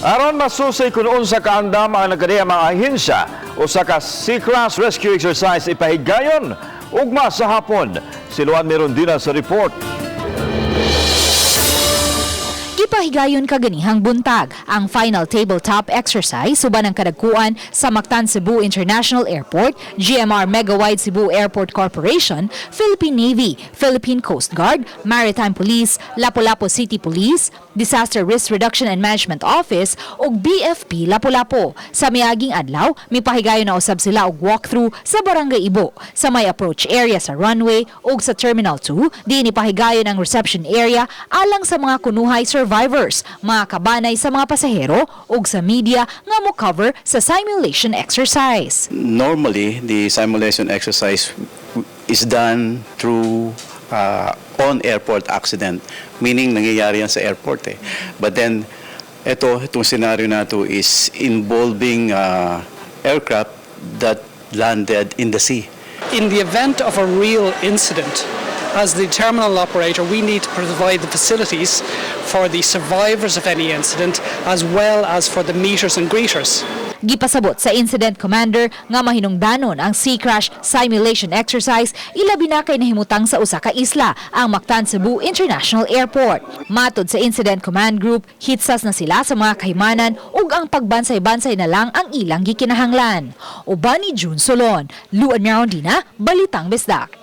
Aron masusay kung unsa kaandam ang nagkadiya mga ahensya o sa Sea Class Rescue Exercise Ipahigayon, ugma sa hapon. Siluan meron din sa report. Ipahigayon kaganihang buntag ang final tabletop exercise suban ng kadagkuan sa Mactan Cebu International Airport, GMR Megawide Cebu Airport Corporation, Philippine Navy, Philippine Coast Guard, Maritime Police, Lapu-lapu City Police, Disaster Risk Reduction and Management Office ug BFP Lapu-lapu. Sa miaging adlaw, mipahigayon na usab sila og walkthrough sa Barangay Ibo, sa may approach area sa runway ug sa Terminal 2, di nipahigayon ang reception area alang sa mga kunuhay survivors, mga kabanay sa mga pasahero ug sa media nga mo cover sa simulation exercise. Normally, the simulation exercise is done through on-airport accident, meaning nangyayari yan sa airport eh. But then, itong scenario na to is involving aircraft that landed in the sea. In the event of a real incident, as the terminal operator, we need to provide the facilities for the survivors of any incident as well as for the meeters and greeters. Gipasabot sa incident commander nga mahinungdanon ang sea crash simulation exercise ilabi na kay nahimutang sa usa ka isla, ang Mactan Cebu International Airport. Matod sa incident command group, hitsas na sila sa mga kahimanan ug ang pagbansay-bansay na lang ang ilang gikinahanglan. Uban ni June Solon, Luan Mirondina, Balitang Bisdak.